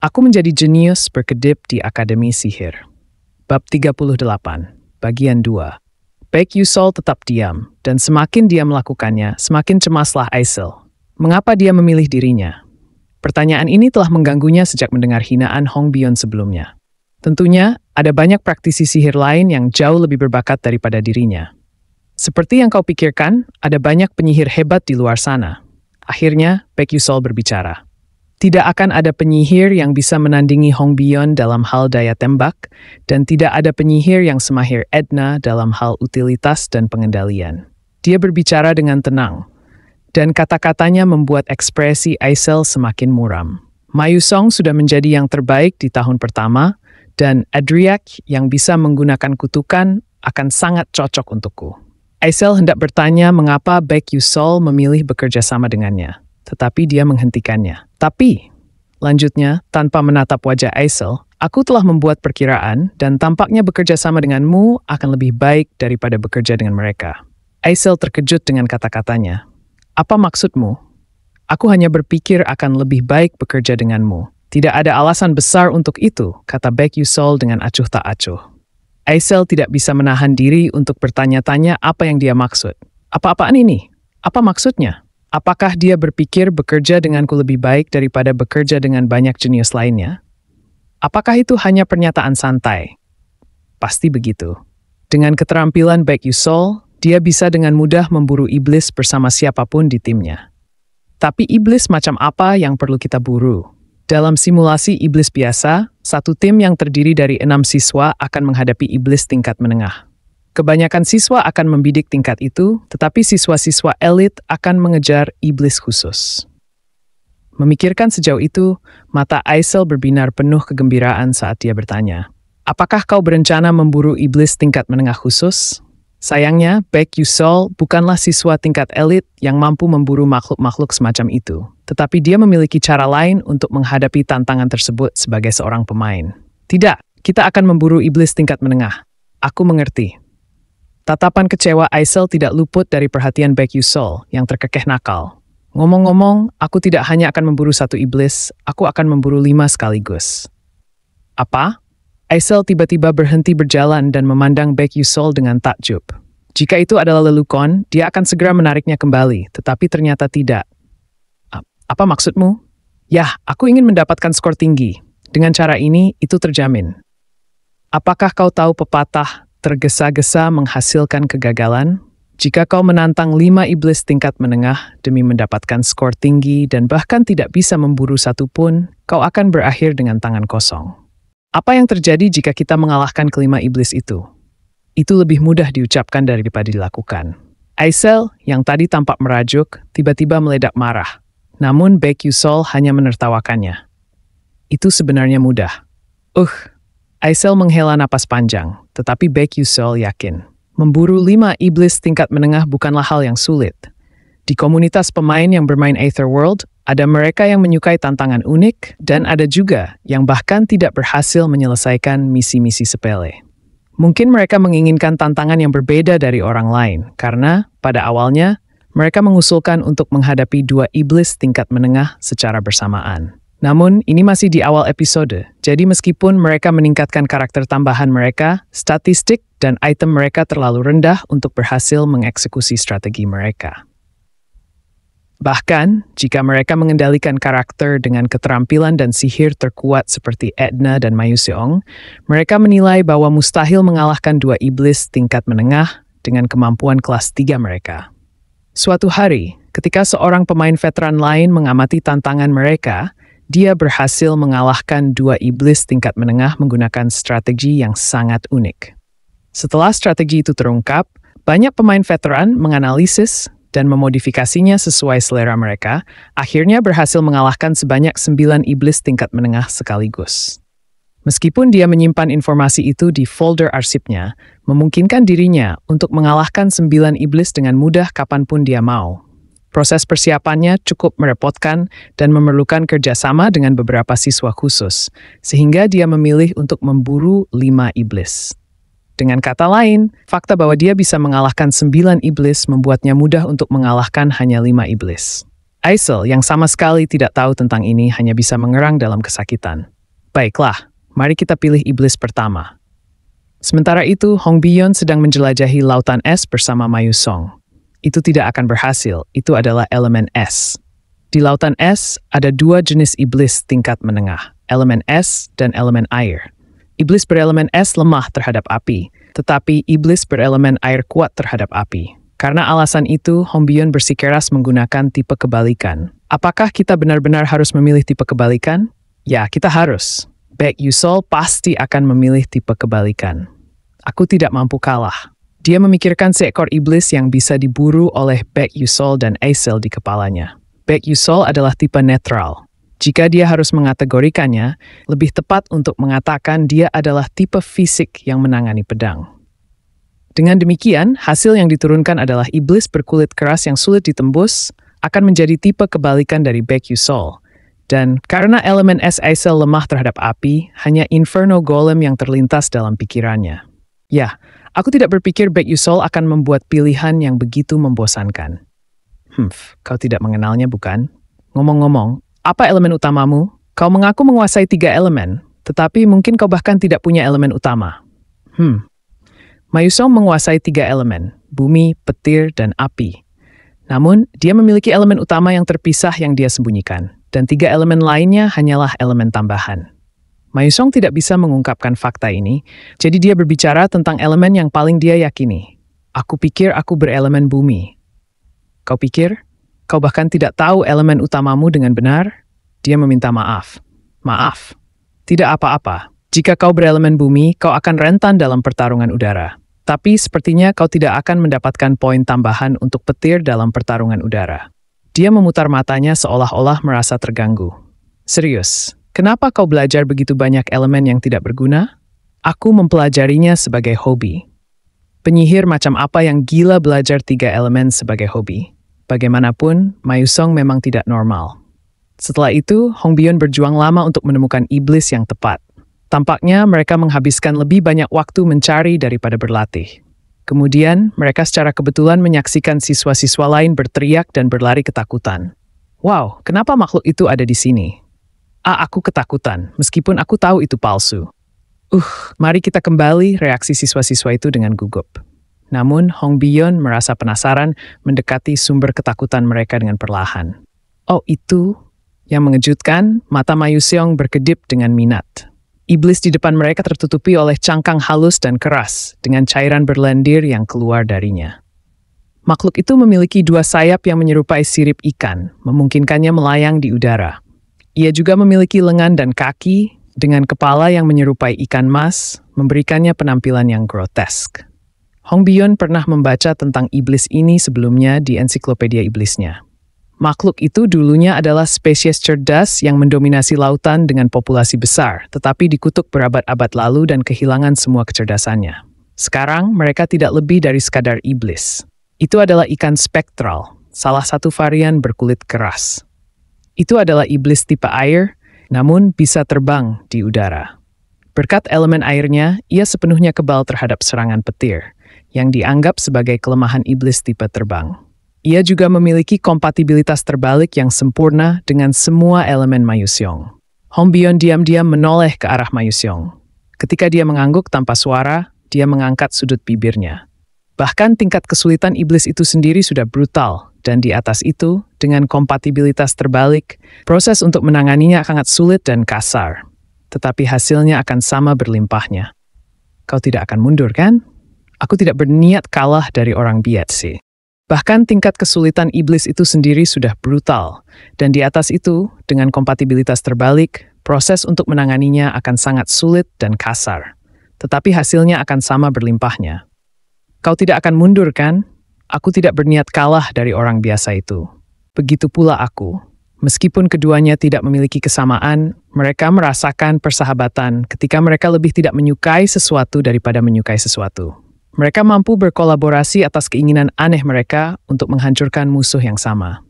Aku menjadi jenius berkedip di Akademi Sihir. Bab 38, bagian 2. Baek Yusol tetap diam, dan semakin dia melakukannya, semakin cemaslah Aisel. Mengapa dia memilih dirinya? Pertanyaan ini telah mengganggunya sejak mendengar hinaan Hong Bion sebelumnya. Tentunya, ada banyak praktisi sihir lain yang jauh lebih berbakat daripada dirinya. Seperti yang kau pikirkan, ada banyak penyihir hebat di luar sana. Akhirnya, Baek Yusol berbicara. Tidak akan ada penyihir yang bisa menandingi Hong Bion dalam hal daya tembak, dan tidak ada penyihir yang semahir Edna dalam hal utilitas dan pengendalian. Dia berbicara dengan tenang, dan kata-katanya membuat ekspresi Aisel semakin muram. Ma Yusong sudah menjadi yang terbaik di tahun pertama, dan Adriak yang bisa menggunakan kutukan akan sangat cocok untukku. Aisel hendak bertanya mengapa Baek Yusol memilih bekerja sama dengannya. Tetapi dia menghentikannya. Tapi, lanjutnya, tanpa menatap wajah Aisel, aku telah membuat perkiraan dan tampaknya bekerja sama denganmu akan lebih baik daripada bekerja dengan mereka. Aisel terkejut dengan kata-katanya. Apa maksudmu? Aku hanya berpikir akan lebih baik bekerja denganmu. Tidak ada alasan besar untuk itu, kata Baek Yusol dengan acuh tak acuh. Aisel tidak bisa menahan diri untuk bertanya-tanya apa yang dia maksud. Apa-apaan ini? Apa maksudnya? Apakah dia berpikir bekerja denganku lebih baik daripada bekerja dengan banyak jenius lainnya? Apakah itu hanya pernyataan santai? Pasti begitu. Dengan keterampilan Baek Yusol, dia bisa dengan mudah memburu iblis bersama siapapun di timnya. Tapi iblis macam apa yang perlu kita buru? Dalam simulasi iblis biasa, satu tim yang terdiri dari 6 siswa akan menghadapi iblis tingkat menengah. Kebanyakan siswa akan membidik tingkat itu, tetapi siswa-siswa elit akan mengejar iblis khusus. Memikirkan sejauh itu, mata Aisel berbinar penuh kegembiraan saat dia bertanya, apakah kau berencana memburu iblis tingkat menengah khusus? Sayangnya, Baek Yusol bukanlah siswa tingkat elit yang mampu memburu makhluk-makhluk semacam itu, tetapi dia memiliki cara lain untuk menghadapi tantangan tersebut sebagai seorang pemain. Tidak, kita akan memburu iblis tingkat menengah. Aku mengerti. Tatapan kecewa Aisel tidak luput dari perhatian Baek Yusol yang terkekeh nakal. Ngomong-ngomong, aku tidak hanya akan memburu satu iblis, aku akan memburu 5 sekaligus. Apa? Aisel tiba-tiba berhenti berjalan dan memandang Baek Yusol dengan takjub. Jika itu adalah lelukon, dia akan segera menariknya kembali, tetapi ternyata tidak. Apa maksudmu? Yah, aku ingin mendapatkan skor tinggi. Dengan cara ini, itu terjamin. Apakah kau tahu pepatah, tergesa-gesa menghasilkan kegagalan? Jika kau menantang 5 iblis tingkat menengah demi mendapatkan skor tinggi dan bahkan tidak bisa memburu satu pun, kau akan berakhir dengan tangan kosong. Apa yang terjadi jika kita mengalahkan kelima iblis itu? Itu lebih mudah diucapkan daripada dilakukan. Aisel, yang tadi tampak merajuk, tiba-tiba meledak marah. Namun Baek Yusol hanya menertawakannya. Itu sebenarnya mudah. Aisel menghela napas panjang, tetapi Baek Yusol yakin. Memburu 5 iblis tingkat menengah bukanlah hal yang sulit. Di komunitas pemain yang bermain Aetherworld, ada mereka yang menyukai tantangan unik, dan ada juga yang bahkan tidak berhasil menyelesaikan misi-misi sepele. Mungkin mereka menginginkan tantangan yang berbeda dari orang lain, karena pada awalnya, mereka mengusulkan untuk menghadapi 2 iblis tingkat menengah secara bersamaan. Namun, ini masih di awal episode, jadi meskipun mereka meningkatkan karakter tambahan mereka, statistik dan item mereka terlalu rendah untuk berhasil mengeksekusi strategi mereka. Bahkan, jika mereka mengendalikan karakter dengan keterampilan dan sihir terkuat seperti Edna dan Ma Yuseong, mereka menilai bahwa mustahil mengalahkan 2 iblis tingkat menengah dengan kemampuan kelas 3 mereka. Suatu hari, ketika seorang pemain veteran lain mengamati tantangan mereka, dia berhasil mengalahkan 2 iblis tingkat menengah menggunakan strategi yang sangat unik. Setelah strategi itu terungkap, banyak pemain veteran menganalisis dan memodifikasinya sesuai selera mereka, akhirnya berhasil mengalahkan sebanyak 9 iblis tingkat menengah sekaligus. Meskipun dia menyimpan informasi itu di folder arsipnya, memungkinkan dirinya untuk mengalahkan 9 iblis dengan mudah kapanpun dia mau. Proses persiapannya cukup merepotkan dan memerlukan kerjasama dengan beberapa siswa khusus, sehingga dia memilih untuk memburu 5 iblis. Dengan kata lain, fakta bahwa dia bisa mengalahkan 9 iblis membuatnya mudah untuk mengalahkan hanya 5 iblis. Aisel yang sama sekali tidak tahu tentang ini hanya bisa mengerang dalam kesakitan. Baiklah, mari kita pilih iblis pertama. Sementara itu, Hong Bion sedang menjelajahi lautan es bersama Mayu Song. Itu tidak akan berhasil, itu adalah elemen es. Di lautan es, ada dua jenis iblis tingkat menengah, elemen es dan elemen air. Iblis berelemen es lemah terhadap api, tetapi iblis berelemen air kuat terhadap api. Karena alasan itu, Hong Bion bersikeras menggunakan tipe kebalikan. Apakah kita benar-benar harus memilih tipe kebalikan? Ya, kita harus. Baek Yusol pasti akan memilih tipe kebalikan. Aku tidak mampu kalah. Dia memikirkan seekor iblis yang bisa diburu oleh Baek Yusol dan Aisel di kepalanya. Baek Yusol adalah tipe netral. Jika dia harus mengategorikannya, lebih tepat untuk mengatakan dia adalah tipe fisik yang menangani pedang. Dengan demikian, hasil yang diturunkan adalah iblis berkulit keras yang sulit ditembus akan menjadi tipe kebalikan dari Baek Yusol. Dan karena elemen es Aisel lemah terhadap api, hanya Inferno Golem yang terlintas dalam pikirannya. Ya, aku tidak berpikir Baek Yusol akan membuat pilihan yang begitu membosankan. Kau tidak mengenalnya bukan? Ngomong-ngomong, apa elemen utamamu? Kau mengaku menguasai 3 elemen, tetapi mungkin kau bahkan tidak punya elemen utama. Mayu Song menguasai 3 elemen, bumi, petir, dan api. Namun, dia memiliki elemen utama yang terpisah yang dia sembunyikan, dan 3 elemen lainnya hanyalah elemen tambahan. Mayu Song tidak bisa mengungkapkan fakta ini, jadi dia berbicara tentang elemen yang paling dia yakini. Aku pikir aku berelemen bumi. Kau pikir? Kau bahkan tidak tahu elemen utamamu dengan benar? Dia meminta maaf. Maaf. Tidak apa-apa. Jika kau berelemen bumi, kau akan rentan dalam pertarungan udara. Tapi sepertinya kau tidak akan mendapatkan poin tambahan untuk petir dalam pertarungan udara. Dia memutar matanya seolah-olah merasa terganggu. Serius, kenapa kau belajar begitu banyak elemen yang tidak berguna? Aku mempelajarinya sebagai hobi. Penyihir macam apa yang gila belajar 3 elemen sebagai hobi? Bagaimanapun, Mayu Song memang tidak normal. Setelah itu, Hong Bion berjuang lama untuk menemukan iblis yang tepat. Tampaknya mereka menghabiskan lebih banyak waktu mencari daripada berlatih. Kemudian, mereka secara kebetulan menyaksikan siswa-siswa lain berteriak dan berlari ketakutan. Wow, kenapa makhluk itu ada di sini? Aku ketakutan, meskipun aku tahu itu palsu. Mari kita kembali, reaksi siswa-siswa itu dengan gugup. Namun, Hong Bion merasa penasaran mendekati sumber ketakutan mereka dengan perlahan. Oh, itu? Yang mengejutkan, mata Mayu Seong berkedip dengan minat. Iblis di depan mereka tertutupi oleh cangkang halus dan keras, dengan cairan berlendir yang keluar darinya. Makhluk itu memiliki 2 sayap yang menyerupai sirip ikan, memungkinkannya melayang di udara. Ia juga memiliki lengan dan kaki, dengan kepala yang menyerupai ikan mas, memberikannya penampilan yang grotesk. Hong Bion pernah membaca tentang iblis ini sebelumnya di ensiklopedia iblisnya. Makhluk itu dulunya adalah spesies cerdas yang mendominasi lautan dengan populasi besar, tetapi dikutuk berabad-abad lalu dan kehilangan semua kecerdasannya. Sekarang, mereka tidak lebih dari sekadar iblis. Itu adalah ikan spektral, salah satu varian berkulit keras. Itu adalah iblis tipe air, namun bisa terbang di udara. Berkat elemen airnya, ia sepenuhnya kebal terhadap serangan petir, yang dianggap sebagai kelemahan iblis tipe terbang. Ia juga memiliki kompatibilitas terbalik yang sempurna dengan semua elemen Mayu Seong. Hong Bion diam-diam menoleh ke arah Mayu Seong. Ketika dia mengangguk tanpa suara, dia mengangkat sudut bibirnya. Bahkan tingkat kesulitan iblis itu sendiri sudah brutal, dan di atas itu, dengan kompatibilitas terbalik, proses untuk menanganinya sangat sulit dan kasar. Tetapi hasilnya akan sama berlimpahnya. Kau tidak akan mundur, kan? Aku tidak berniat kalah dari orang biat sih. Bahkan tingkat kesulitan iblis itu sendiri sudah brutal, dan di atas itu, dengan kompatibilitas terbalik, proses untuk menanganinya akan sangat sulit dan kasar. Tetapi hasilnya akan sama berlimpahnya. Kau tidak akan mundur, kan? Aku tidak berniat kalah dari orang biasa itu. Begitu pula aku. Meskipun keduanya tidak memiliki kesamaan, mereka merasakan persahabatan ketika mereka lebih tidak menyukai sesuatu daripada menyukai sesuatu. Mereka mampu berkolaborasi atas keinginan aneh mereka untuk menghancurkan musuh yang sama.